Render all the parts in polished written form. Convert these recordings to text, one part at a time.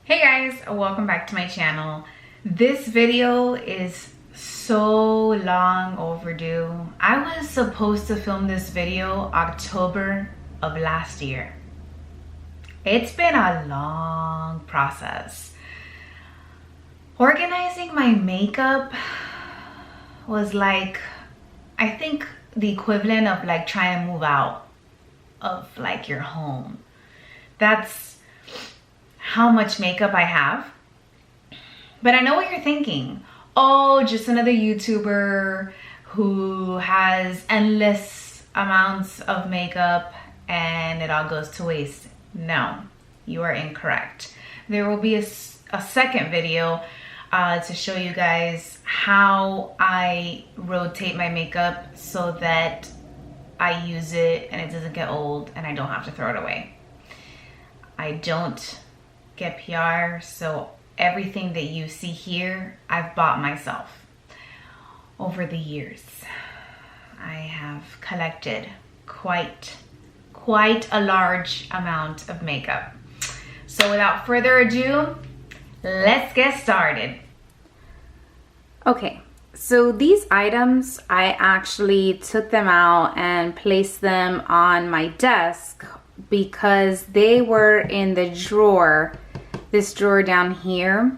Hey guys, welcome back to my channel. This video is so long overdue. I was supposed to film this video October of last year. It's been a long process. Organizing my makeup was like, I think the equivalent of like trying to move out of like your home. That's how much makeup I have. But I know what you're thinking. Oh, just another YouTuber who has endless amounts of makeup and it all goes to waste. No, you are incorrect. There will be a second video to show you guys how I rotate my makeup so that I use it and it doesn't get old and I don't have to throw it away. I don't get PR, so everything that you see here, I've bought myself. Over the years, I have collected quite a large amount of makeup. So without further ado, let's get started. Okay, so these items, I actually took them out and placed them on my desk because they were in the drawer, this drawer down here,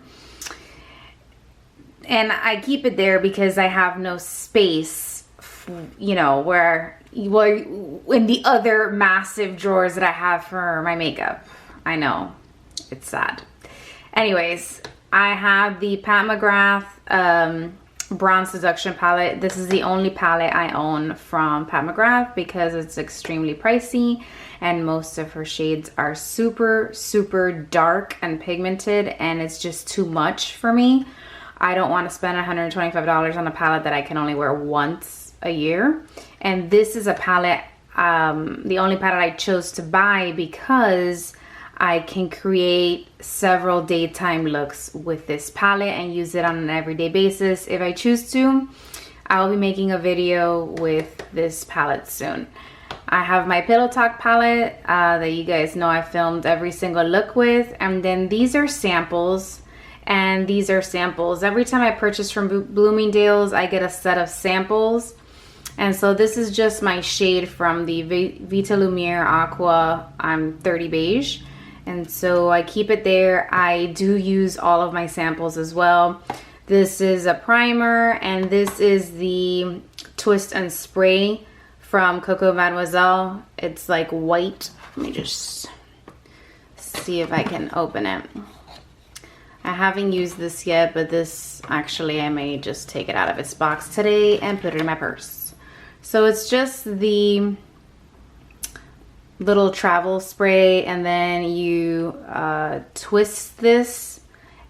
and I keep it there because I have no space, you know, where in the other massive drawers that I have for my makeup. I know, it's sad. Anyways, I have the Pat McGrath Bronze Seduction palette. This is the only palette I own from Pat McGrath because it's extremely pricey and most of her shades are super dark and pigmented, and it's just too much for me. I don't want to spend $125 on a palette that I can only wear once a year. And this is a palette, the only palette I chose to buy because I can create several daytime looks with this palette and use it on an everyday basis if I choose to. I'll be making a video with this palette soon. I have my Pillow Talk palette that you guys know I filmed every single look with, and then these are samples, and these are samples. Every time I purchase from Bloomingdale's, I get a set of samples, and so this is just my shade from the Vitalumiere Aqua 30 Beige. And so I keep it there. I do use all of my samples as well. This is a primer, and this is the Twist and Spray from Coco Mademoiselle. It's like white. Let me just see if I can open it. I haven't used this yet, but this actually I may just take it out of its box today and put it in my purse. So it's just the little travel spray, and then you twist this,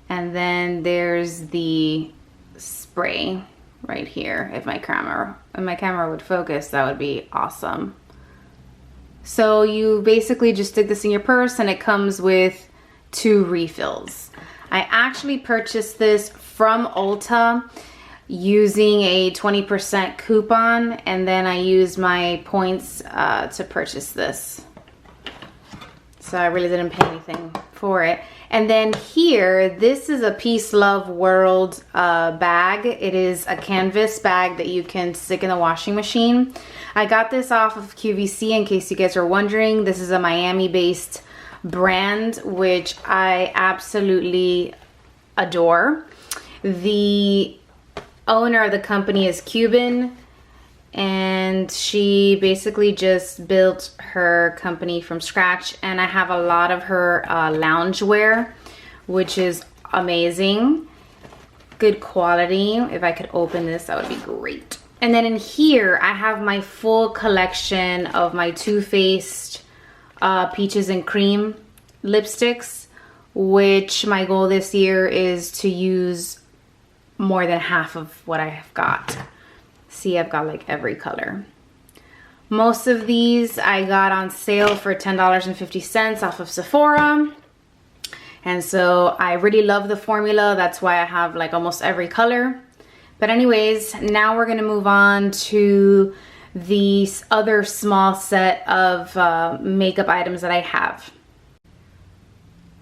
and then there's the spray right here. If my camera would focus, that would be awesome. So you basically just stick this in your purse, and it comes with 2 refills. I actually purchased this from Ulta using a 20% coupon, and then I used my points to purchase this. So I really didn't pay anything for it. And then here, this is a Peace Love World bag. It is a canvas bag that you can stick in the washing machine. I got this off of QVC, in case you guys are wondering. This is a Miami-based brand, which I absolutely adore. The owner of the company is Cuban, and she basically just built her company from scratch, and I have a lot of her loungewear, which is amazing. Good quality. If I could open this, that would be great. And then in here, I have my full collection of my TooFaced Peaches and Cream lipsticks, which my goal this year is to use more than half of what I have got. See, I've got like every color. Most of these I got on sale for $10.50 off of Sephora. And so I really love the formula. That's why I have like almost every color. But anyways, now we're gonna move on to the other small set of makeup items that I have.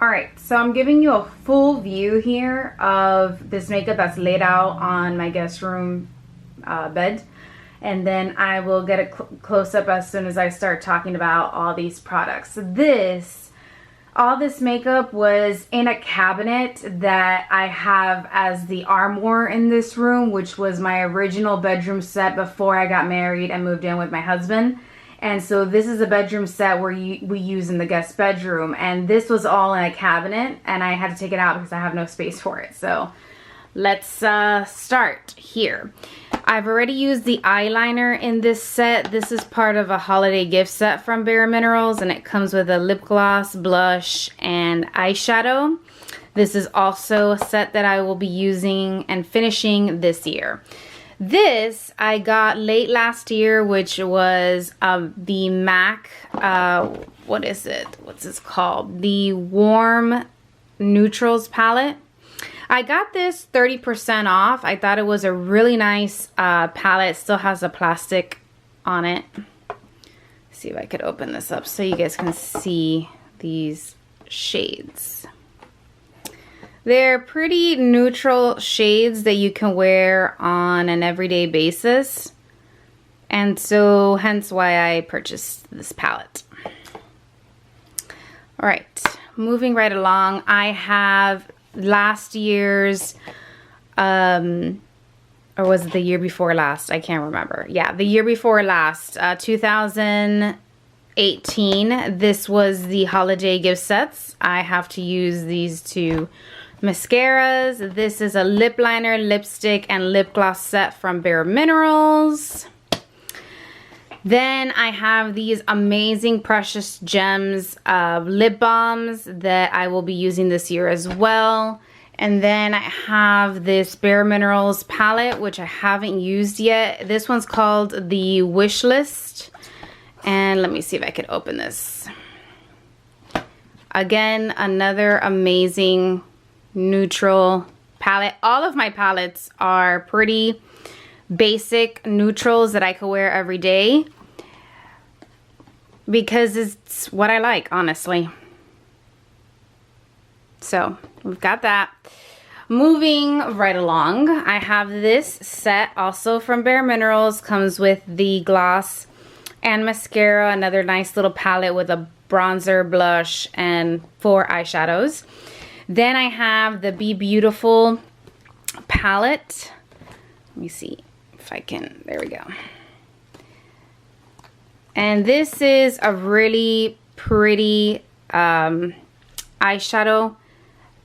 Alright, so I'm giving you a full view here of this makeup that's laid out on my guest room bed. And then I will get a close up as soon as I start talking about all these products. So all this makeup was in a cabinet that I have as the armoire in this room, which was my original bedroom set before I got married and moved in with my husband. And so this is a bedroom set where we use in the guest bedroom. And this was all in a cabinet and I had to take it out because I have no space for it. So let's start here. I've already used the eyeliner in this set. This is part of a holiday gift set from Bareminerals, and it comes with a lip gloss, blush, and eyeshadow. This is also a set that I will be using and finishing this year. This I got late last year, which was the MAC, what is it? What's this called? The Warm Neutrals palette. I got this 30% off. I thought it was a really nice palette. It still has a plastic on it. Let's see if I could open this up so you guys can see these shades. They're pretty neutral shades that you can wear on an everyday basis. And so hence why I purchased this palette. All right, moving right along, I have last year's, or was it the year before last? I can't remember. Yeah, the year before last, 2018. This was the holiday gift sets. I have to use these two mascaras. This is a lip liner, lipstick, and lip gloss set from Bareminerals. Then I have these amazing Precious Gems lip balms that I will be using this year as well. And then I have this Bareminerals palette, which I haven't used yet. This one's called the Wish List. And let me see if I could open this. Again, another amazing neutral palette. All of my palettes are pretty basic neutrals that I could wear every day because it's what I like, honestly. So we've got that. Moving right along, I have this set also from Bareminerals. Comes with the gloss and mascara, another nice little palette with a bronzer, blush, and 4 eyeshadows. Then I have the Be Beautiful palette. Let me see if I can, there we go. And this is a really pretty eyeshadow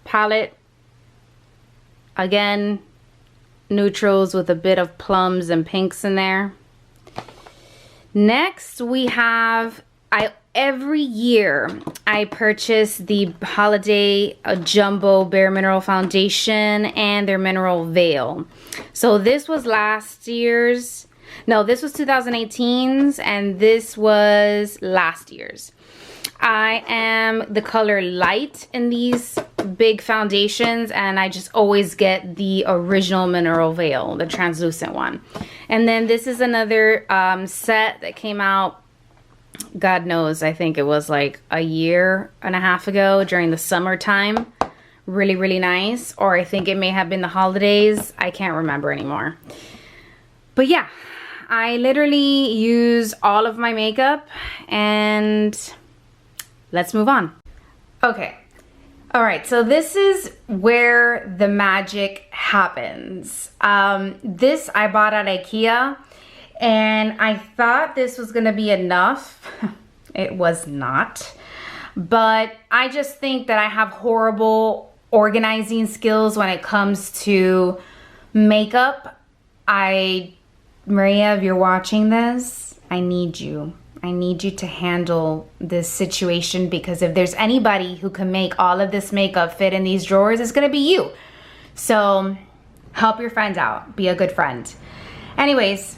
palette. Again, neutrals with a bit of plums and pinks in there. Next we have, every year I purchase the holiday jumbo Bare Mineral foundation and their mineral veil. So this was last year's, no, this was 2018's, and this was last year's. I am the color light in these big foundations, and I just always get the original mineral veil, the translucent one. And then this is another set that came out, God knows, I think it was like a year and a half ago during the summertime. Really, really nice. Or I think it may have been the holidays. I can't remember anymore. But yeah, I literally use all of my makeup, and let's move on. Okay. All right, so this is where the magic happens. This I bought at IKEA, and I thought this was gonna be enough. It was not. But I just think that I have horrible organizing skills when it comes to makeup. Maria, if you're watching this, I need you. I need you to handle this situation, because if there's anybody who can make all of this makeup fit in these drawers, it's gonna be you. So help your friend out, be a good friend. Anyways,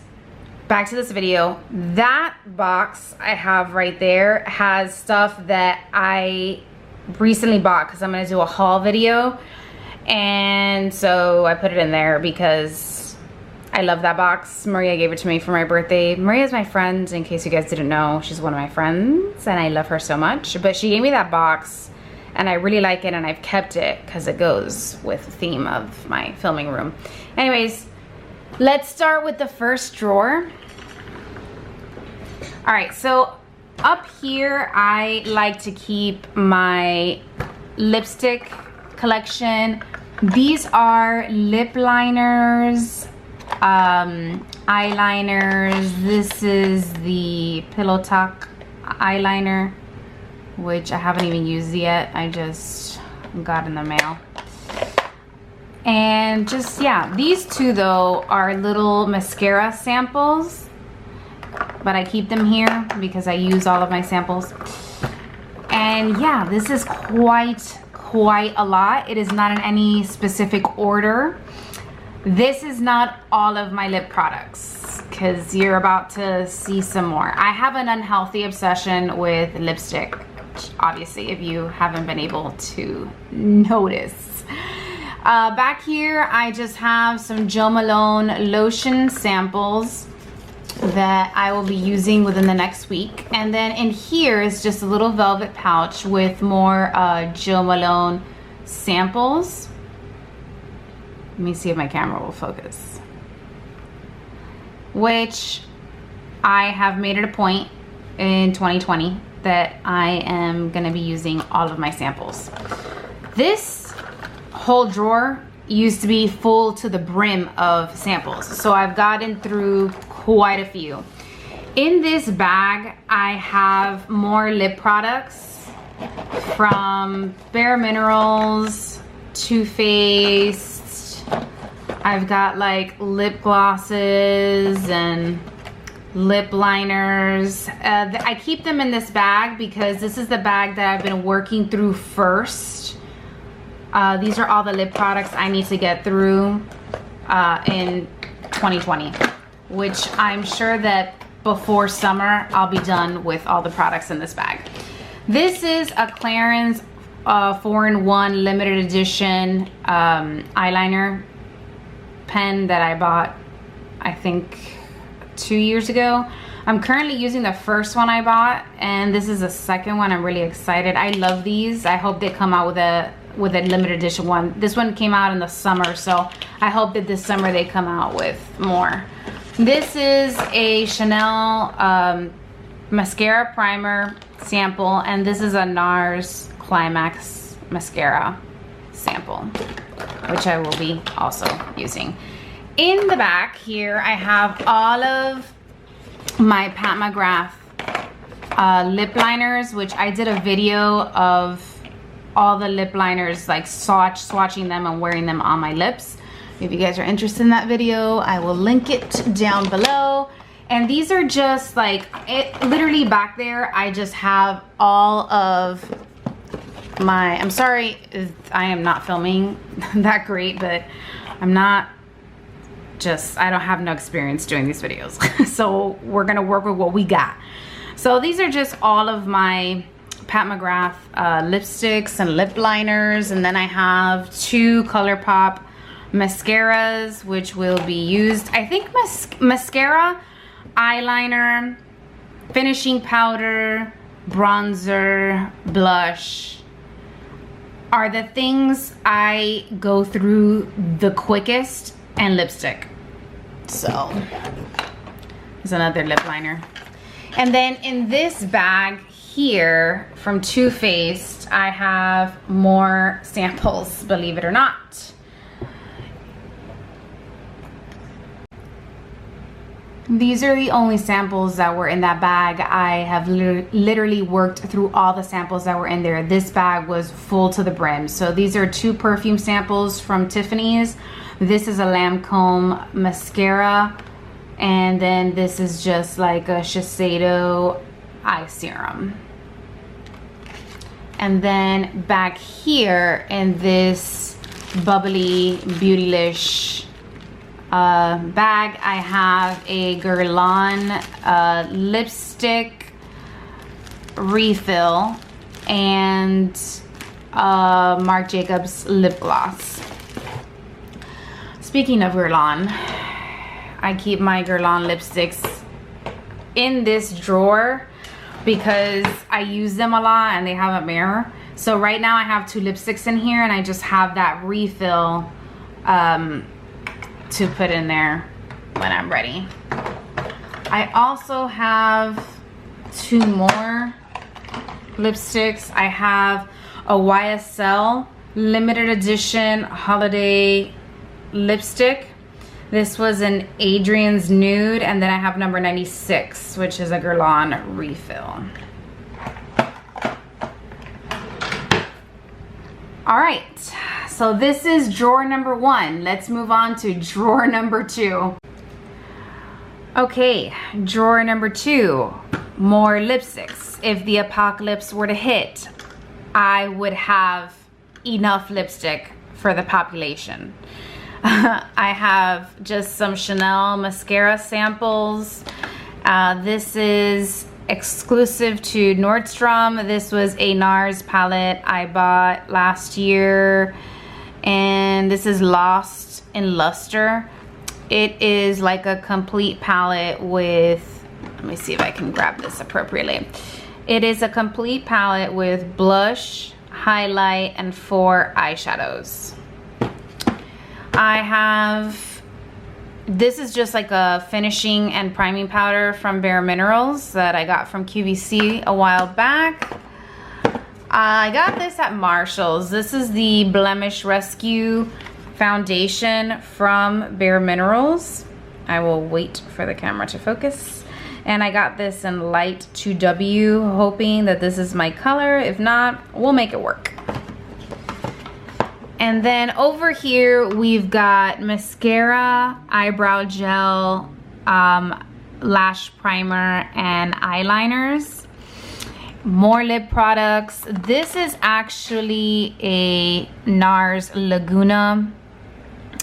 back to this video. That box I have right there has stuff that I recently bought because I'm gonna do a haul video. And so I put it in there because I love that box. Maria gave it to me for my birthday. Maria's my friend, in case you guys didn't know. She's one of my friends, and I love her so much. But she gave me that box, and I really like it, and I've kept it because it goes with the theme of my filming room. Anyways, let's start with the first drawer. All right, so up here, I like to keep my lipstick collection. These are lip liners, eyeliners. This is the Pillow Talk eyeliner, which I haven't even used yet. I just got in the mail. And just, yeah, these two though are little mascara samples, but I keep them here because I use all of my samples. And yeah, this is quite a lot. It is not in any specific order. This is not all of my lip products because you're about to see some more. I have an unhealthy obsession with lipstick, obviously, if you haven't been able to notice. Back here, I just have some Jo Malone lotion samples that I will be using within the next week. And then in here is just a little velvet pouch with more Jo Malone samples. Let me see if my camera will focus. Which I have made it a point in 2020 that I am gonna be using all of my samples. This whole drawer used to be full to the brim of samples, so I've gotten through quite a few. In this bag, I have more lip products from Bareminerals, TooFaced. I've got like lip glosses and lip liners. I keep them in this bag because this is the bag that I've been working through first. These are all the lip products I need to get through in 2020, which I'm sure that before summer I'll be done with all the products in this bag. This is a clearance 4-in-1 limited edition eyeliner pen that I bought, I think 2 years ago. I'm currently using the first one I bought, and this is the second one. I'm really excited. I love these. I hope they come out with a limited edition one. This one came out in the summer, so I hope that this summer they come out with more. This is a Chanel mascara primer sample, and this is a NARS Climax mascara sample, which I will be also using. In the back here, I have all of my Pat McGrath lip liners, which I did a video of all the lip liners, like swatching them and wearing them on my lips. If you guys are interested in that video, I will link it down below. And these are just like, literally back there, I just have all of my, I'm sorry, I am not filming that great, but I'm not just, I don't have no experience doing these videos. So we're gonna work with what we got. So these are just all of my Pat McGrath lipsticks and lip liners. And then I have 2 ColourPop mascaras, which will be used, I think mascara, eyeliner, finishing powder, bronzer, blush are the things I go through the quickest, and lipstick. So there's another lip liner. And then in this bag here from TooFaced, I have more samples, believe it or not. These are the only samples that were in that bag. I have literally worked through all the samples that were in there. This bag was full to the brim. So these are 2 perfume samples from Tiffany's. This is a Lancome mascara. And then this is just like a Shiseido eye serum. And then back here in this bubbly Beautylish bag, I have a Geurlain lipstick refill and Marc Jacobs lip gloss. Speaking of Geurlain, I keep my Geurlain lipsticks in this drawer because I use them a lot and they have a mirror. So right now I have 2 lipsticks in here, and I just have that refill to put in there when I'm ready. I also have 2 more lipsticks. I have a YSL limited edition holiday lipstick. This was an Adrian's Nude, and then I have number 96, which is a Geurlain refill. All right, so this is drawer number 1. Let's move on to drawer number 2. Okay, drawer number 2, more lipsticks. If the apocalypse were to hit, I would have enough lipstick for the population. I have just some Chanel mascara samples. This is exclusive to Nordstrom. This was a NARS palette I bought last year, and this is Lost in Luster. It is like a complete palette with, let me see if I can grab this appropriately. It is a complete palette with blush, highlight, and 4 eyeshadows. I have, this is just like a finishing and priming powder from Bareminerals that I got from QVC a while back. I got this at Marshall's. This is the Blemish Rescue foundation from Bareminerals. I will wait for the camera to focus. And I got this in light 2W, hoping that this is my color. If not, we'll make it work. And then over here, we've got mascara, eyebrow gel, lash primer, and eyeliners. More lip products. This is actually a NARS Laguna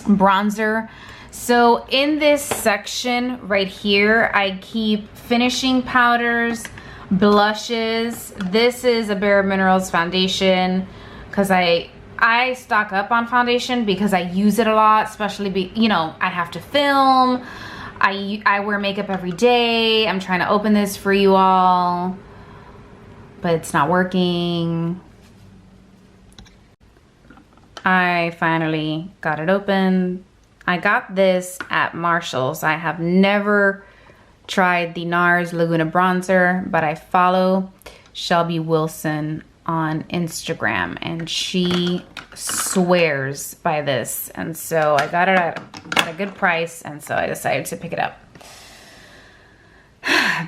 bronzer. So in this section right here, I keep finishing powders, blushes. This is a Bareminerals foundation because I stock up on foundation because I use it a lot, especially you know, I have to film. I wear makeup every day. I'm trying to open this for you all, but it's not working. I finally got it open. I got this at Marshall's. I have never tried the NARS Laguna bronzer, but I follow Shelby Wilson on Instagram, and she swears by this, and so I got it at a good price, and so I decided to pick it up.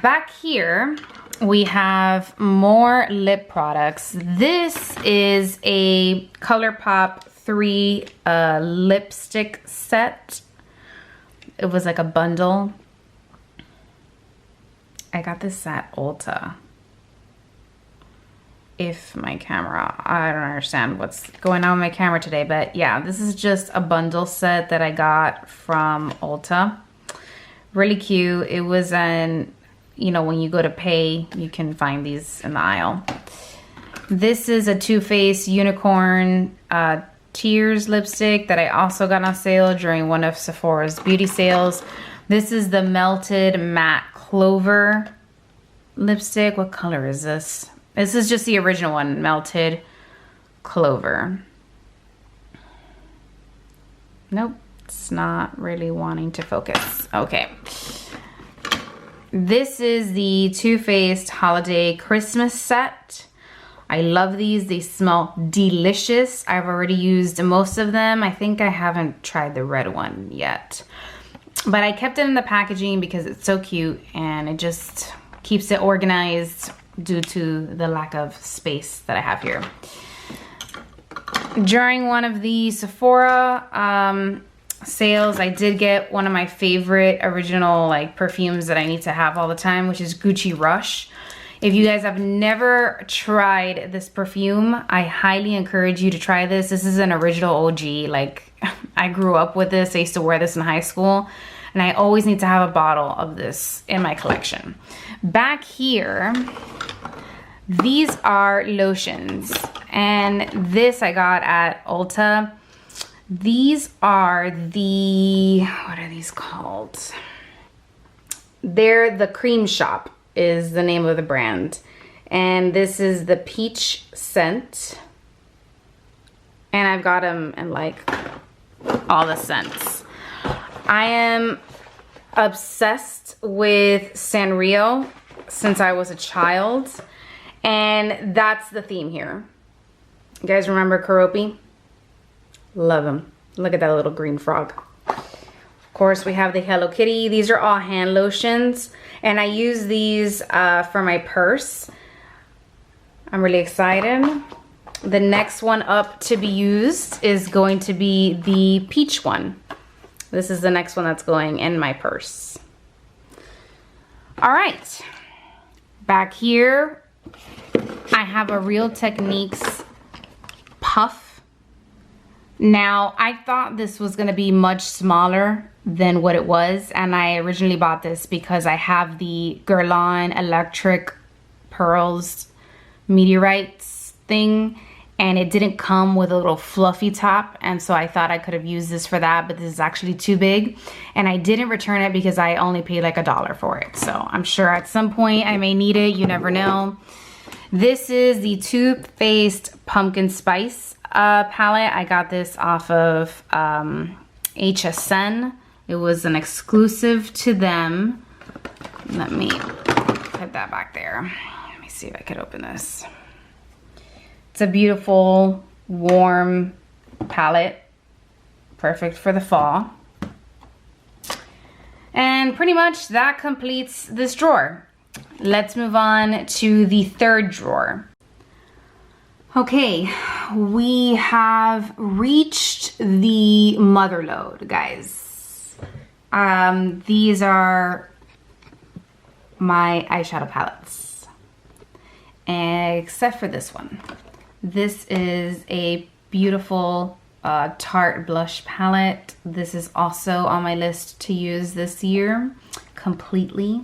Back here we have more lip products. This is a ColourPop 3 lipstick set. It was like a bundle. I got this at Ulta. If my camera, I don't understand what's going on with my camera today, but yeah, this is just a bundle set that I got from Ulta. Really cute. It was an, you know, when you go to pay, you can find these in the aisle. This is a TooFaced Unicorn Tears lipstick that I also got on sale during one of Sephora's beauty sales. This is the Melted Matte Clover lipstick. What color is this? This is just the original one, Melted Clover. Nope, it's not really wanting to focus. Okay. This is the TooFaced Holiday Christmas set. I love these. They smell delicious. I've already used most of them. I think I haven't tried the red one yet. But I kept it in the packaging because it's so cute and it just keeps it organized due to the lack of space that I have here. During one of the Sephora sales, I did get one of my favorite original like perfumes that I need to have all the time, which is Gucci Rush. If you guys have never tried this perfume, I highly encourage you to try this. This is an original OG. Like, I grew up with this. I used to wear this in high school, and I always need to have a bottle of this in my collection. Back here, these are lotions, and this I got at Ulta. These are the, what are these called? They're the Cream Shop is the name of the brand. And this is the peach scent. And I've got them in like all the scents. I am obsessed with Sanrio since I was a child. And that's the theme here. You guys remember Keroppi? Love him. Look at that little green frog. Of course, we have the Hello Kitty. These are all hand lotions. And I use these for my purse. I'm really excited. The next one up to be used is going to be the peach one. This is the next one that's going in my purse. All right. Back here, I have a Real Techniques puff. Now, I thought this was gonna be much smaller than what it was, and I originally bought this because I have the Geurlain Electric Pearls Meteorites thing, and it didn't come with a little fluffy top, and so I thought I could have used this for that, but this is actually too big, and I didn't return it because I only paid like $1 for it. So I'm sure at some point I may need it, you never know. This is the TooFaced Pumpkin Spice palette. I got this off of HSN. It was an exclusive to them. Let me put that back there. Let me see if I could open this. It's a beautiful, warm palette. Perfect for the fall. And pretty much that completes this drawer. Let's move on to the third drawer. Okay, we have reached the mother load, guys. These are my eyeshadow palettes, except for this one. This is a beautiful Tarte blush palette. This is also on my list to use this year completely.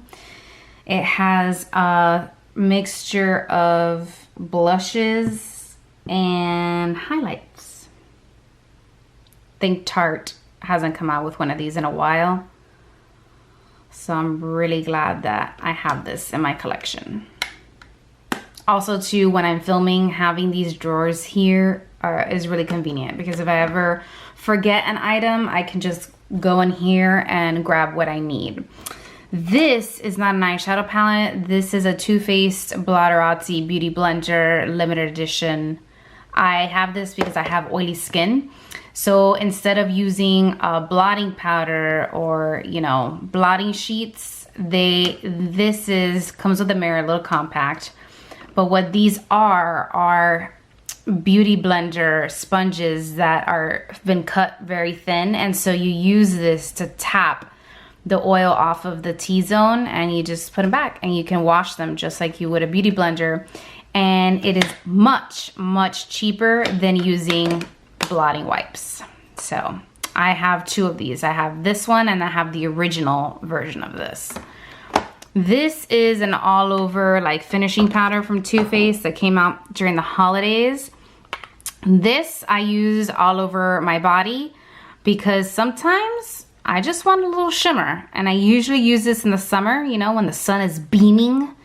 It has a mixture of blushes and highlights. I think Tarte hasn't come out with one of these in a while, so I'm really glad that I have this in my collection. Also too, when I'm filming, having these drawers here is really convenient, because if I ever forget an item, I can just go in here and grab what I need. This is not an eyeshadow palette. This is a Too Faced Blotterazzi Beauty Blender limited edition. I have this because I have oily skin. So instead of using a blotting powder or, you know, blotting sheets, this comes with a mirror, a little compact. But what these are beauty blender sponges that are been cut very thin, and so you use this to tap the oil off of the T-zone, and you just put them back, and you can wash them just like you would a beauty blender. And it is much, much cheaper than using blotting wipes. So I have two of these. I have this one and I have the original version of this. This is an all over like finishing powder from Too Faced that came out during the holidays. This I use all over my body because sometimes I just want a little shimmer, and I usually use this in the summer, you know, when the sun is beaming.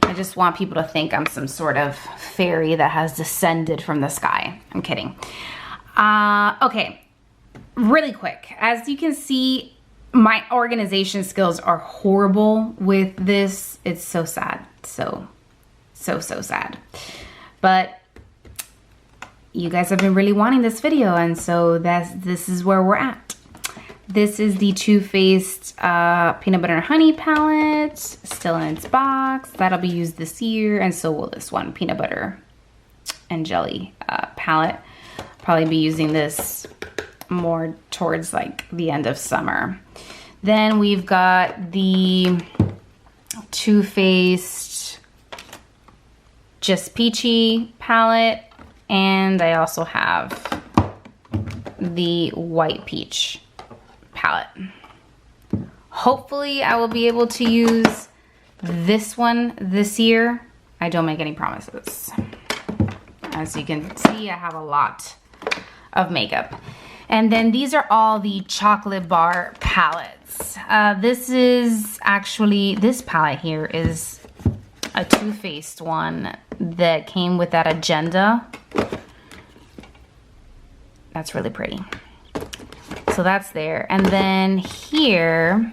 I just want people to think I'm some sort of fairy that has descended from the sky. I'm kidding. Okay, really quick. As you can see, my organization skills are horrible with this. It's so sad. So sad. But you guys have been really wanting this video, and so this is where we're at. This is the Too Faced Peanut Butter and Honey palette, still in its box. That'll be used this year, and so will this one, Peanut Butter and Jelly palette. Probably be using this more towards like the end of summer. Then we've got the Too Faced Just Peachy palette, and I also have the White Peach palette. Hopefully I will be able to use this one this year. I don't make any promises. As you can see, I have a lot of makeup. And then these are all the chocolate bar palettes. This palette here is a Too Faced one that came with that agenda. That's really pretty. So that's there. And then here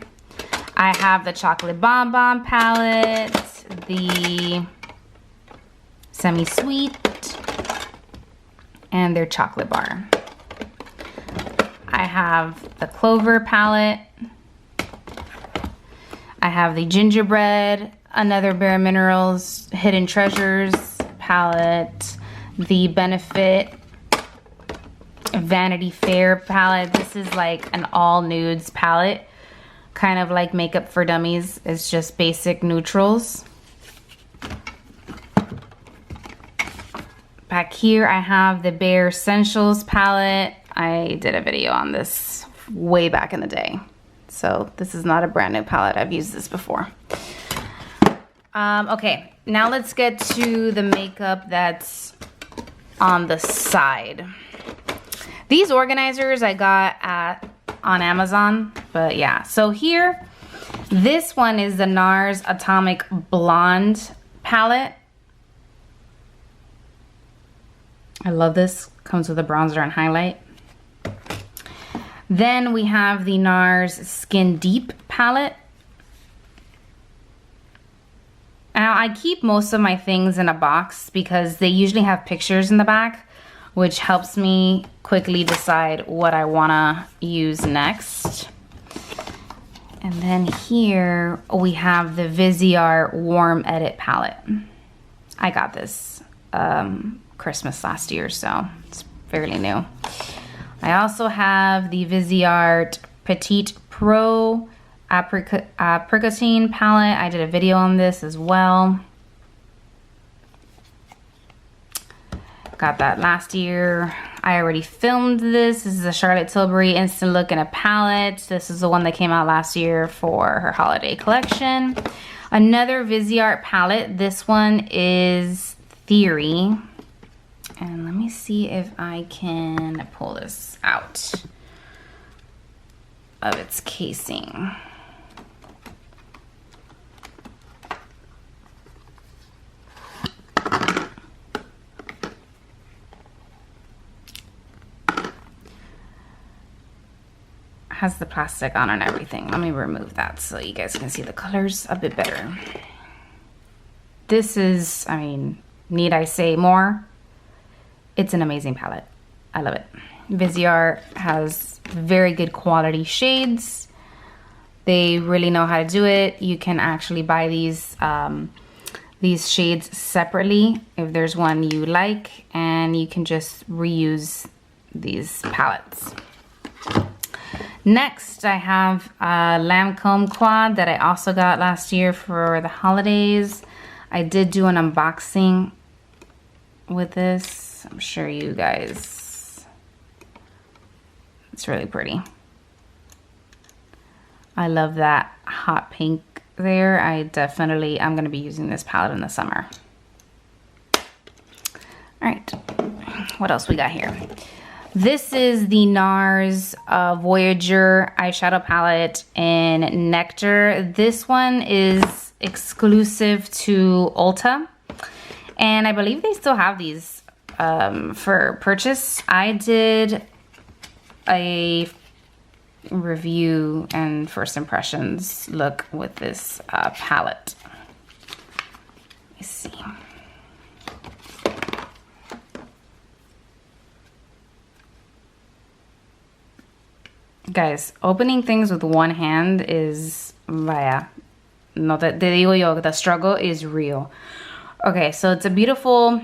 I have the Chocolate Bonbon palette, the Semi-Sweet, and their chocolate bar. I have the Clover palette. I have the Gingerbread, another Bareminerals Hidden Treasures palette, the Benefit Vanity Fair palette. This is like an all nudes palette, kind of like Makeup for Dummies. It's just basic neutrals. Back here I have the Bare Essentials palette. I did a video on this way back in the day. So this is not a brand new palette. I've used this before. Okay, now let's get to the makeup that's on the side. These organizers I got on Amazon, but yeah. So here, this one is the NARS Atomic Blonde palette. I love this. Comes with a bronzer and highlight. Then we have the NARS Skin Deep palette. Now I keep most of my things in a box because they usually have pictures in the back, which helps me quickly decide what I wanna use next. And then here we have the Viseart Warm Edit palette. I got this Christmas last year, so it's fairly new. I also have the Viseart Petite Pro Apricotine palette. I did a video on this as well. Got that last year. I already filmed this. This is a Charlotte Tilbury Instant Look in a palette. This is the one that came out last year for her holiday collection. Another Viseart palette. This one is Theory. And let me see if I can pull this out of its casing. Has the plastic on and everything. Let me remove that so you guys can see the colors a bit better. This is, I mean, need I say more? It's an amazing palette. I love it. Viseart has very good quality shades. They really know how to do it. You can actually buy these shades separately if there's one you like, and you can just reuse these palettes. Next, I have a Lancome Quad that I also got last year for the holidays. I did do an unboxing with this. I'm sure you guys, it's really pretty. I love that hot pink there. I'm gonna be using this palette in the summer. All right, what else we got here? This is the NARS Voyager eyeshadow palette in Nectar. This one is exclusive to Ulta, and I believe they still have these for purchase. I did a review and first impressions look with this palette. Let me see. Guys, opening things with one hand is, vaya, no te digo yo, the struggle is real. Okay, so it's a beautiful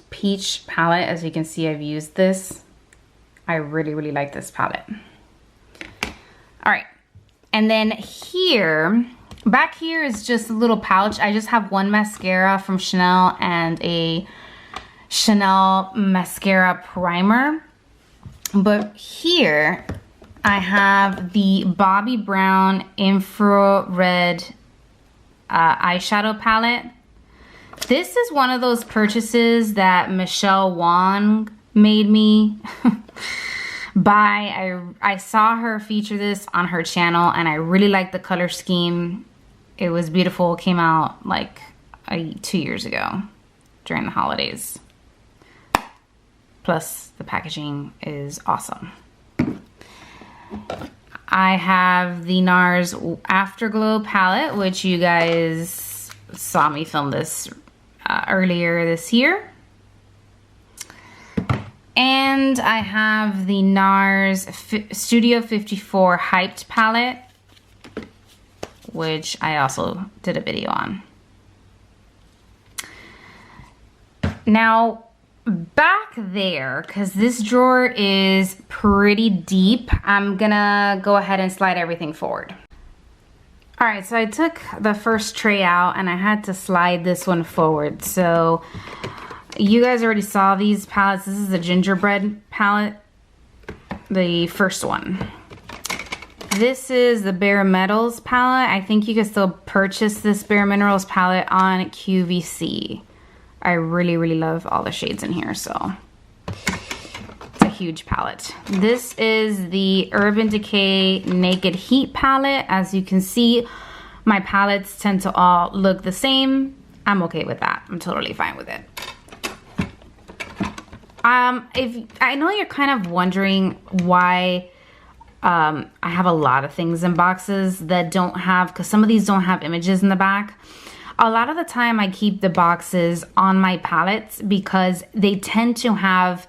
peach palette. As you can see, I've used this. I really, really like this palette. All right, and then here, back here is just a little pouch. I just have one mascara from Chanel and a Chanel mascara primer. But here, I have the Bobbi Brown Infrared eyeshadow palette. This is one of those purchases that Michelle Wong made me buy. I saw her feature this on her channel and I really liked the color scheme. It was beautiful. It came out like 2 years ago during the holidays. Plus the packaging is awesome. I have the NARS Afterglow palette, which you guys saw me film this earlier this year. And I have the NARS Studio 54 Hyped palette, which I also did a video on. Now, back there, because this drawer is pretty deep, I'm gonna go ahead and slide everything forward. All right, so I took the first tray out and I had to slide this one forward. So you guys already saw these palettes. This is the gingerbread palette, the first one. This is the Bareminerals palette. I think you can still purchase this Bareminerals palette on QVC. I really, really love all the shades in here, so it's a huge palette. This is the Urban Decay Naked Heat palette. As you can see, my palettes tend to all look the same. I'm okay with that. I'm totally fine with it. If I know you're kind of wondering why I have a lot of things in boxes that don't have, because some of these don't have images in the back. A lot of the time I keep the boxes on my palettes because they tend to have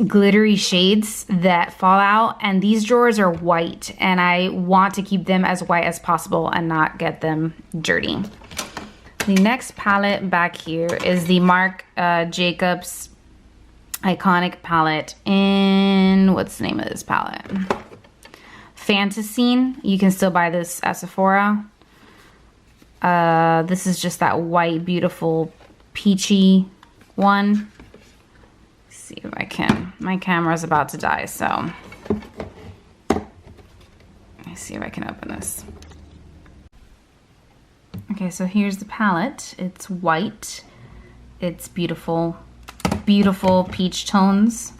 glittery shades that fall out, and these drawers are white and I want to keep them as white as possible and not get them dirty. The next palette back here is the Marc Jacobs Iconic palette in, what's the name of this palette? Fantasine. You can still buy this at Sephora. This is just that white, beautiful, peachy one. Let's see if I can. My camera's about to die, so let's see if I can open this. Okay, so here's the palette. It's white. It's beautiful. Beautiful peach tones.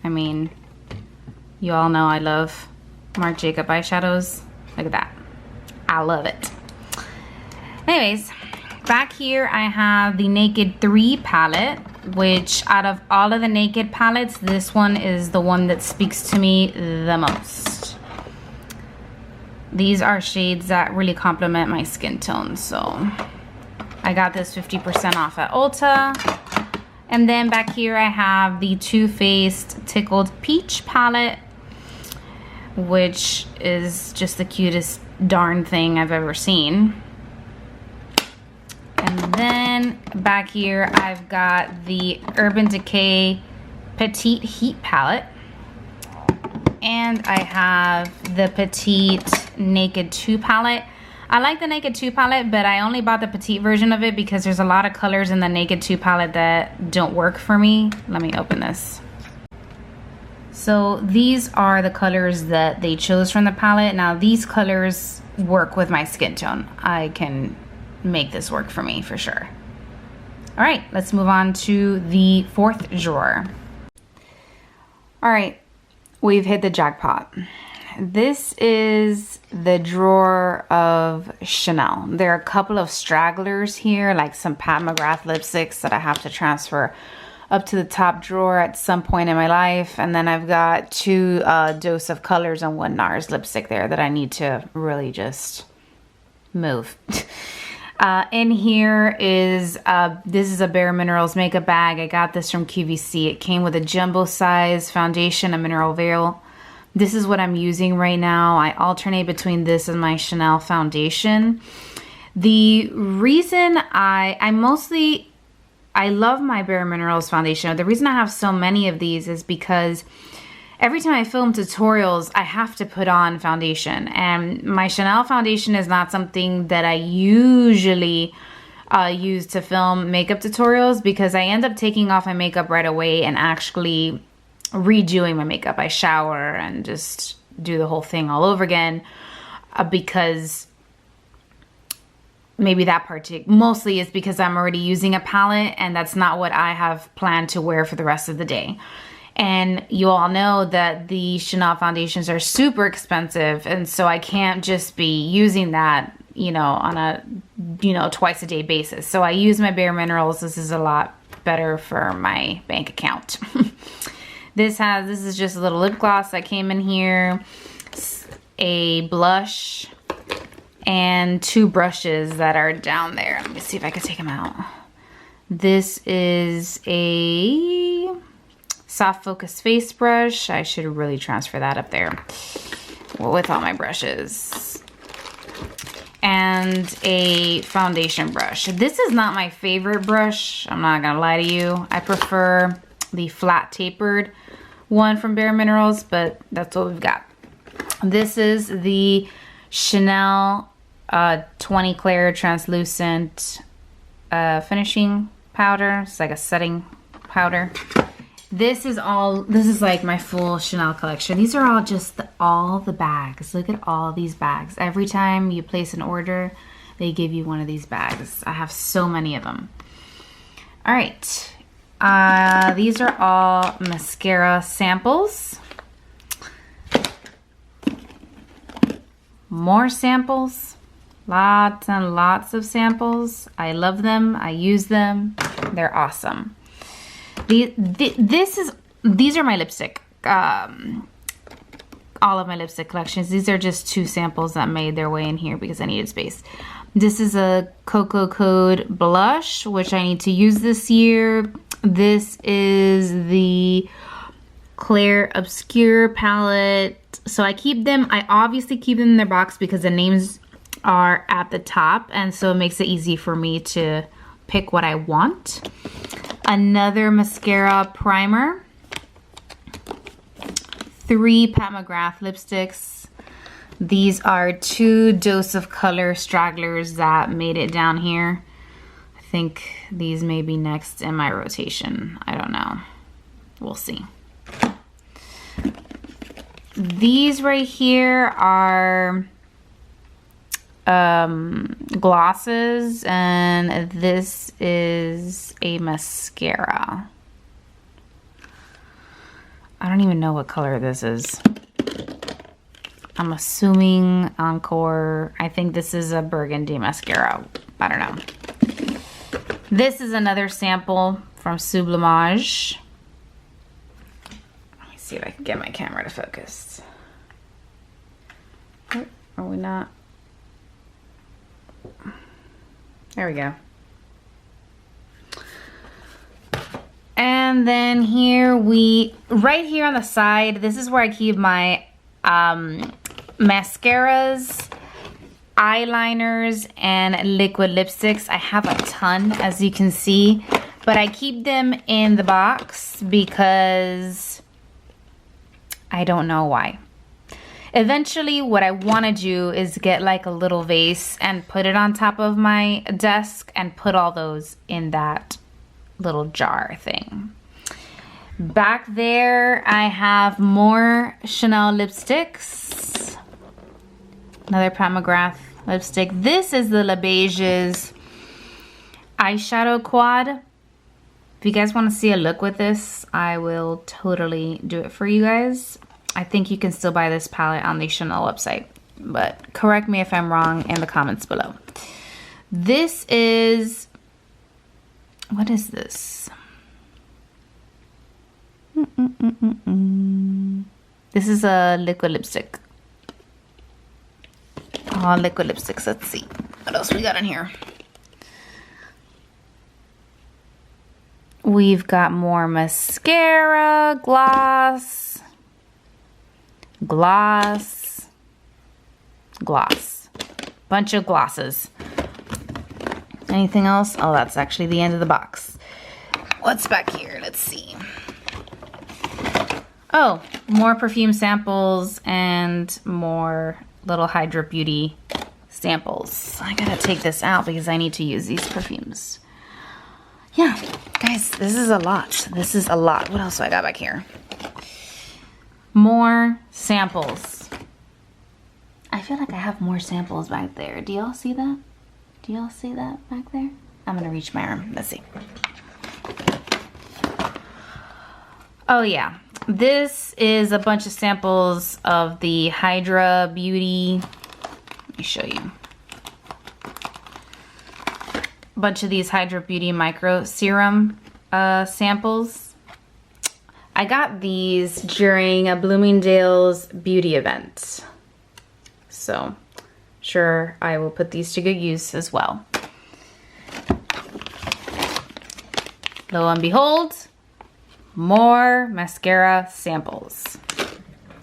I mean, you all know I love Marc Jacobs eyeshadows. Look at that. I love it. Anyways, back here I have the Naked 3 palette, which out of all of the Naked palettes, this one is the one that speaks to me the most. These are shades that really complement my skin tone, so I got this 50% off at Ulta. And then back here I have the Too Faced Tickled Peach palette, which is just the cutest darn thing I've ever seen. And then back here I've got the Urban Decay Petite Heat palette. And I have the Petite Naked 2 palette. I like the Naked 2 palette, but I only bought the petite version of it because there's a lot of colors in the Naked 2 palette that don't work for me. Let me open this. So these are the colors that they chose from the palette. Now these colors work with my skin tone. I can make this work for me for sure. All right, let's move on to the fourth drawer. All right, we've hit the jackpot. This is the drawer of Chanel. There are a couple of stragglers here, like some Pat McGrath lipsticks that I have to transfer up to the top drawer at some point in my life. And then I've got 2 Dose of Colors and 1 NARS lipstick there that I need to really just move. In here is, this is a Bareminerals makeup bag. I got this from QVC. It came with a jumbo size foundation, a mineral veil. This is what I'm using right now. I alternate between this and my Chanel foundation. The reason I love my Bareminerals foundation. The reason I have so many of these is because every time I film tutorials, I have to put on foundation. And my Chanel foundation is not something that I usually use to film makeup tutorials because I end up taking off my makeup right away and actually redoing my makeup. I shower and just do the whole thing all over again because maybe that part mostly is because I'm already using a palette and that's not what I have planned to wear for the rest of the day. And you all know that the Chanel foundations are super expensive, and so I can't just be using that, you know, on a, you know, twice a day basis. So I use my Bareminerals. This is a lot better for my bank account. This is just a little lip gloss that came in here, a blush, and 2 brushes that are down there. Let me see if I can take them out. This is a soft focus face brush. I should really transfer that up there with all my brushes. And a foundation brush. This is not my favorite brush, I'm not gonna lie to you. I prefer the flat tapered one from Bareminerals, but that's what we've got. This is the Chanel 20 Clear Translucent finishing powder. It's like a setting powder. This is like my full Chanel collection. These are all just all the bags. Look at all these bags. Every time you place an order, they give you one of these bags. I have so many of them. All right. These are all mascara samples. More samples. Lots and lots of samples. I love them. I use them. They're awesome. These are my lipstick. All of my lipstick collections. These are just 2 samples that made their way in here because I needed space. This is a Cocoa Code blush, which I need to use this year. This is the Claire Obscure palette. So I keep them, I obviously keep them in their box because the names are at the top, and so it makes it easy for me to pick what I want. Another mascara primer. 3 Pat McGrath lipsticks. These are 2 Dose of Color stragglers that made it down here. I think these may be next in my rotation. I don't know. We'll see. These right here are glosses, and this is a mascara. I don't even know what color this is. I'm assuming Encore. I think this is a burgundy mascara. I don't know. This is another sample from Sublimage. Let me see if I can get my camera to focus. Oh, are we not? There we go. And then here right here on the side, this is where I keep my mascaras, eyeliners, and liquid lipsticks. I have a ton, as you can see, but I keep them in the box because I don't know why. Eventually, what I want to do is get like a little vase and put it on top of my desk and put all those in that little jar thing. Back there, I have more Chanel lipsticks. Another Pat McGrath lipstick. This is the Beige's eyeshadow quad. If you guys want to see a look with this, I will totally do it for you guys. I think you can still buy this palette on the Chanel website, but correct me if I'm wrong in the comments below. This is, what is this? This is a liquid lipstick. Oh, liquid lipsticks. Let's see what else we got in here. We've got more mascara, gloss, bunch of glosses. Anything else? Oh, that's actually the end of the box. What's back here? Let's see. Oh, more perfume samples and more little Hydra Beauty samples. I gotta take this out because I need to use these perfumes. Yeah, guys, this is a lot. This is a lot. What else do I got back here? More samples. I feel like I have more samples back there. Do y'all see that? Do y'all see that back there? I'm gonna reach my arm. Let's see. Oh yeah. This is a bunch of samples of the Hydra Beauty. Let me show you. A bunch of these Hydra Beauty Micro Serum samples. I got these during a Bloomingdale's beauty event. So, sure, I will put these to good use as well. Lo and behold, more mascara samples.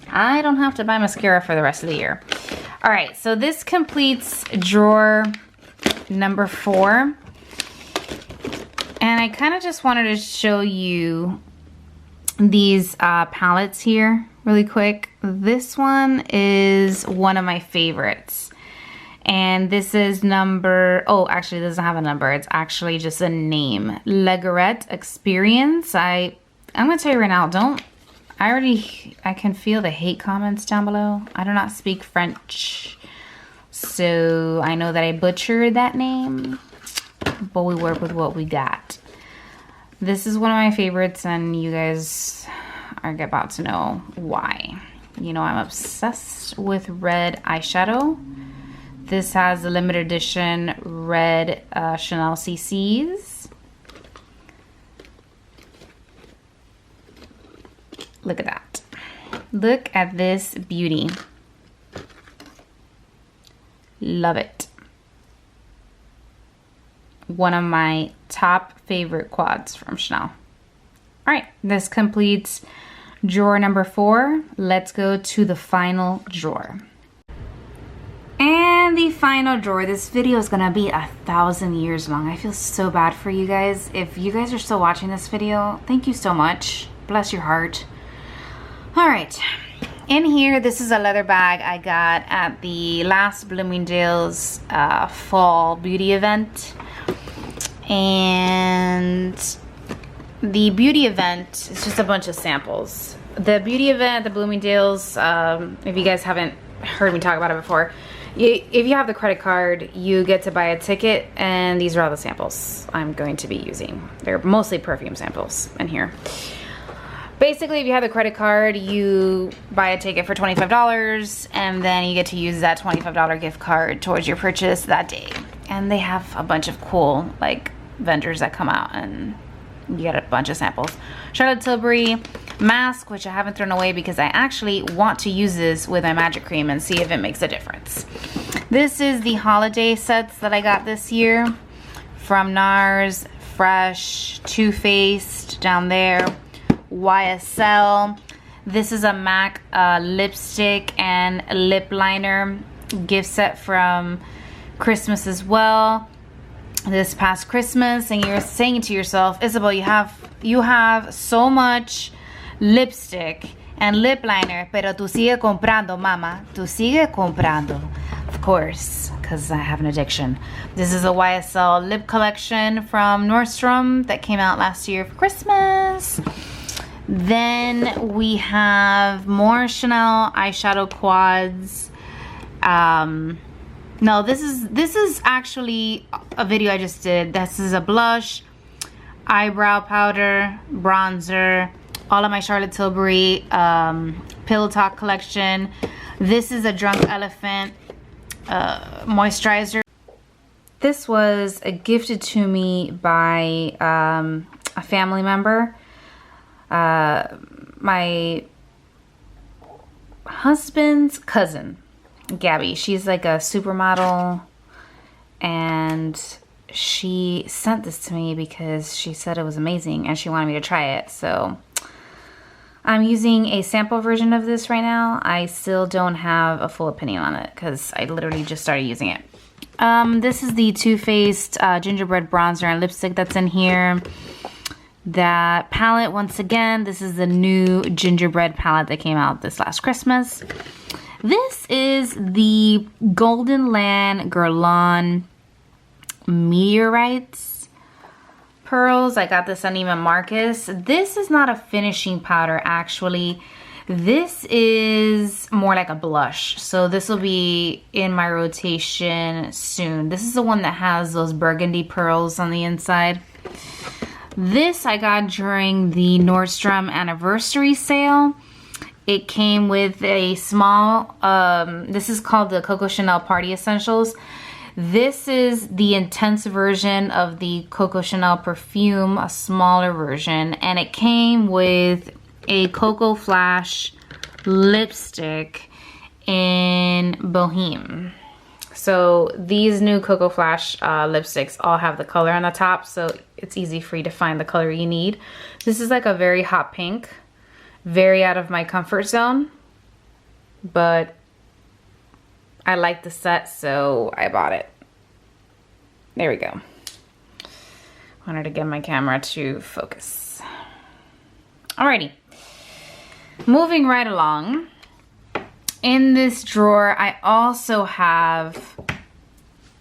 I don't have to buy mascara for the rest of the year. All right, so this completes drawer number 4. And I kind of just wanted to show you these palettes here really quick. This one is one of my favorites. And this is number, oh, actually it doesn't have a number. It's actually just a name. McGRATH Experience. I'm gonna tell you right now, I can feel the hate comments down below. I do not speak French. So I know that I butchered that name, but we work with what we got. This is one of my favorites, and you guys are about to know why. You know, I'm obsessed with red eyeshadow. This has the limited edition red Chanel CCs. Look at that. Look at this beauty. Love it. One of my top favorite quads from Chanel. All right, this completes drawer number 4. Let's go to the final drawer. And the final drawer, this video is gonna be 1,000 years long. I feel so bad for you guys. If you guys are still watching this video, thank you so much. Bless your heart. All right, in here, this is a leather bag I got at the last Bloomingdale's fall beauty event. And the beauty event is just a bunch of samples. The beauty event at the Bloomingdale's, if you guys haven't heard me talk about it before, if you have the credit card, you get to buy a ticket, and these are all the samples I'm going to be using. They're mostly perfume samples in here. Basically, if you have the credit card, you buy a ticket for $25, and then you get to use that $25 gift card towards your purchase that day. And they have a bunch of cool, like, vendors that come out, and you get a bunch of samples. Charlotte Tilbury mask, which I haven't thrown away because I actually want to use this with my magic cream and see if it makes a difference. This is the holiday sets that I got this year from NARS, Fresh, TooFaced down there, YSL. This is a MAC lipstick and lip liner gift set from Christmas as well, this past Christmas. And you're saying to yourself, Isabel, you have so much lipstick and lip liner, pero tú sigue comprando, mama. Tú sigue comprando. Of course, because I have an addiction. This is a YSL lip collection from Nordstrom that came out last year for Christmas. Then we have more Chanel eyeshadow quads. No, this is actually a video I just did. This is a blush, eyebrow powder, bronzer, all of my Charlotte Tilbury Pillow Talk collection. This is a Drunk Elephant moisturizer. This was gifted to me by a family member. My husband's cousin, Gabby. She's like a supermodel, and she sent this to me because she said it was amazing and she wanted me to try it. So I'm using a sample version of this right now. I still don't have a full opinion on it because I literally just started using it. This is the TooFaced gingerbread bronzer and lipstick that's in here. That palette, once again, this is the new gingerbread palette that came out this last Christmas. This is the Golden Land Geurlain Meteorites pearls. I got this on Neiman Marcus. This is not a finishing powder, actually. This is more like a blush. So this will be in my rotation soon. This is the one that has those burgundy pearls on the inside. This I got during the Nordstrom anniversary sale. It came with a small, this is called the Coco Chanel Party Essentials. This is the intense version of the Coco Chanel perfume, a smaller version, and it came with a Coco Flash lipstick in Boheme. So these new Coco Flash lipsticks all have the color on the top, so it's easy for you to find the color you need. This is like a very hot pink, very out of my comfort zone, but I like the set, so I bought it. There we go. Wanted to get my camera to focus. Alrighty, moving right along. In this drawer, I also have,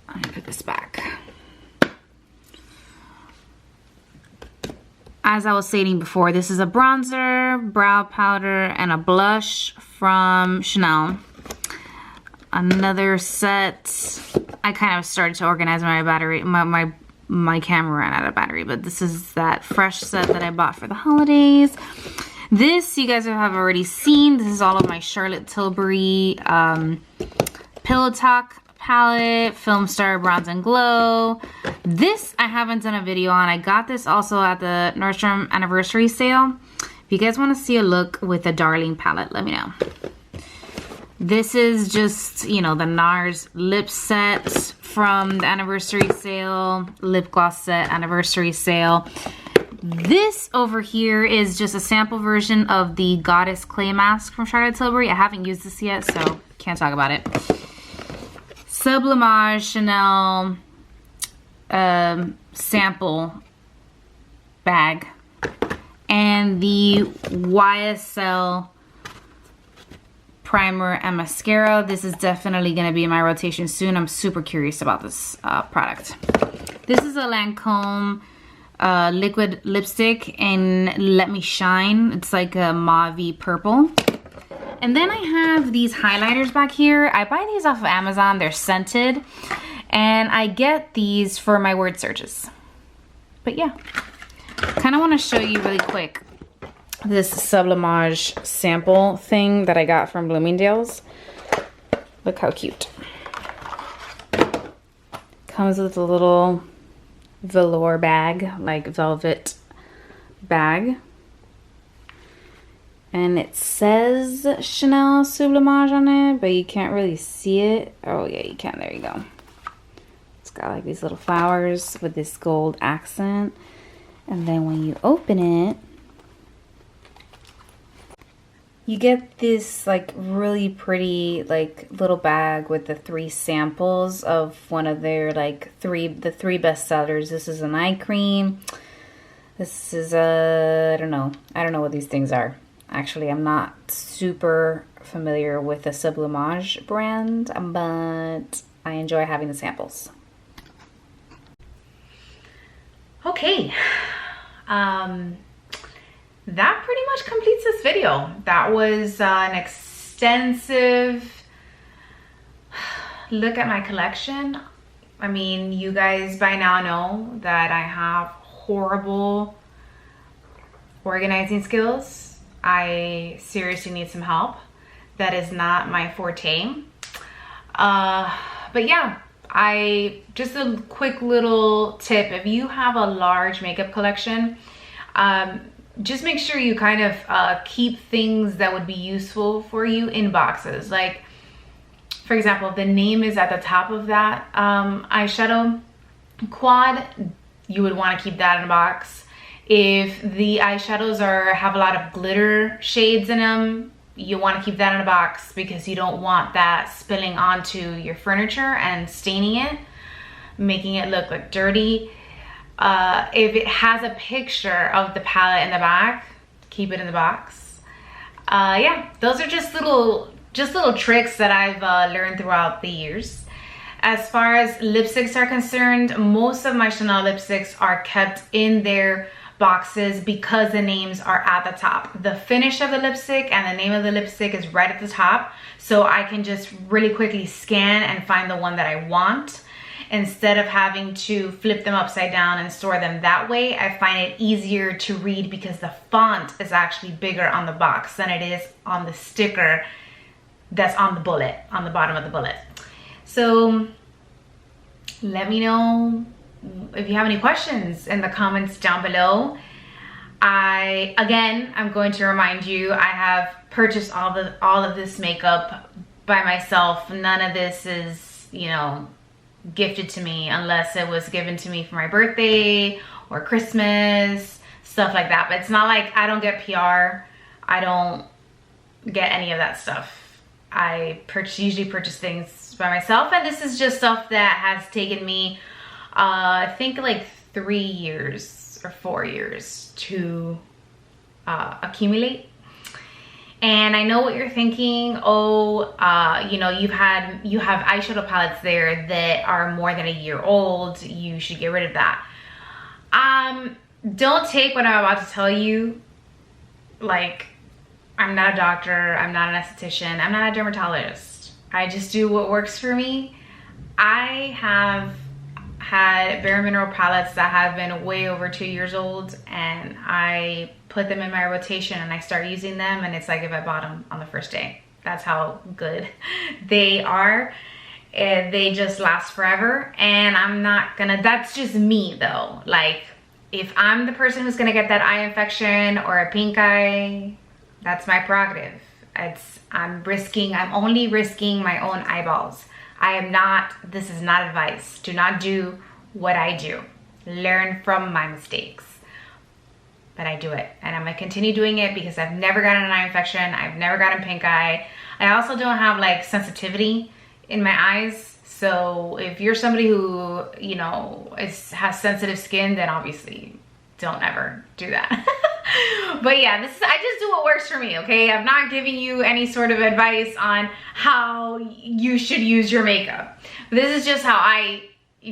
I'm gonna put this back. As I was stating before, this is a bronzer, brow powder, and a blush from Chanel. Another set. I kind of started to organize my battery. My camera ran out of battery, but this is that fresh set that I bought for the holidays. This you guys have already seen. This is all of my Charlotte Tilbury Pillow Talk palette, Film Star Bronze and Glow. This I haven't done a video on. I got this also at the Nordstrom anniversary sale. If you guys want to see a look with the Darling palette, let me know. This is just, you know, the NARS lip set from the anniversary sale, lip gloss set anniversary sale. This over here is just a sample version of the Goddess Clay Mask from Charlotte Tilbury. I haven't used this yet, so can't talk about it. Sublimage Chanel sample bag. And the YSL primer and mascara. This is definitely going to be in my rotation soon. I'm super curious about this product. This is a Lancome liquid lipstick in Let Me Shine. It's like a mauve purple. And then I have these highlighters back here. I buy these off of Amazon. They're scented. And I get these for my word searches. But yeah, kind of want to show you really quick this Sublimage sample thing that I got from Bloomingdale's. Look how cute. Comes with a little velour bag, like velvet bag. And it says Chanel Sublimage on it, but you can't really see it. Oh yeah, you can, there you go. It's got like these little flowers with this gold accent. And then when you open it, you get this like really pretty like little bag with the 3 samples of one of their like the three best sellers. This is an eye cream. This is a, I don't know what these things are. Actually, I'm not super familiar with the Sublimage brand, but I enjoy having the samples. Okay. That pretty much completes this video. That was an extensive look at my collection. I mean, you guys by now know that I have horrible organizing skills. I seriously need some help. That is not my forte. But yeah, just a quick little tip. If you have a large makeup collection, just make sure you kind of keep things that would be useful for you in boxes. Like, for example, if the name is at the top of that eyeshadow quad, you would want to keep that in a box. If the eyeshadows have a lot of glitter shades in them, you want to keep that in a box because you don't want that spilling onto your furniture and staining it, making it look like dirty. If it has a picture of the palette in the back, keep it in the box. Yeah, those are just little tricks that I've learned throughout the years. As far as lipsticks are concerned, most of my Chanel lipsticks are kept in their boxes because the names are at the top. The finish of the lipstick and the name of the lipstick is right at the top, so I can just really quickly scan and find the one that I want. Instead of having to flip them upside down and store them that way, I find it easier to read because the font is actually bigger on the box than it is on the sticker that's on the bullet, on the bottom of the bullet. So let me know if you have any questions in the comments down below. I'm going to remind you, I have purchased all of this makeup by myself. None of this is, you know, gifted to me unless it was given to me for my birthday or Christmas, stuff like that. But it's not like I don't get PR. I don't get any of that stuff. I usually purchase things by myself, and this is just stuff that has taken me, I think like 3 years or 4 years to accumulate. And I know what you're thinking. Oh, you know, you have eyeshadow palettes there that are more than a year old. You should get rid of that. Don't take what I'm about to tell you. Like, I'm not a doctor. I'm not an esthetician. I'm not a dermatologist. I just do what works for me. I have had Baremineral palettes that have been way over 2 years old, and I put them in my rotation and I start using them, and it's like if I bought them on the first day. That's how good they are. They just last forever, and I'm not gonna, that's just me though. Like, if I'm the person who's gonna get that eye infection or a pink eye, that's my prerogative. I'm only risking my own eyeballs. This is not advice. Do not do what I do. Learn from my mistakes. But I do it, and I'm gonna continue doing it because I've never gotten an eye infection. I've never gotten pink eye. I also don't have like sensitivity in my eyes. So if you're somebody who, you know, has sensitive skin, then obviously don't ever do that. But yeah, I just do what works for me, okay? I'm not giving you any sort of advice on how you should use your makeup. This is just how I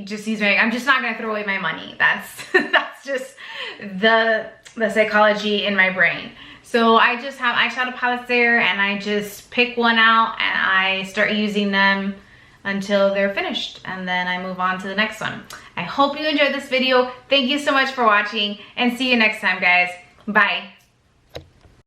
just use my makeup. I'm just not gonna throw away my money. That's just the psychology in my brain. So I just have eyeshadow palettes there, and I just pick one out and I start using them until they're finished, and then I move on to the next one. I hope you enjoyed this video. Thank you so much for watching, and see you next time, guys. Bye.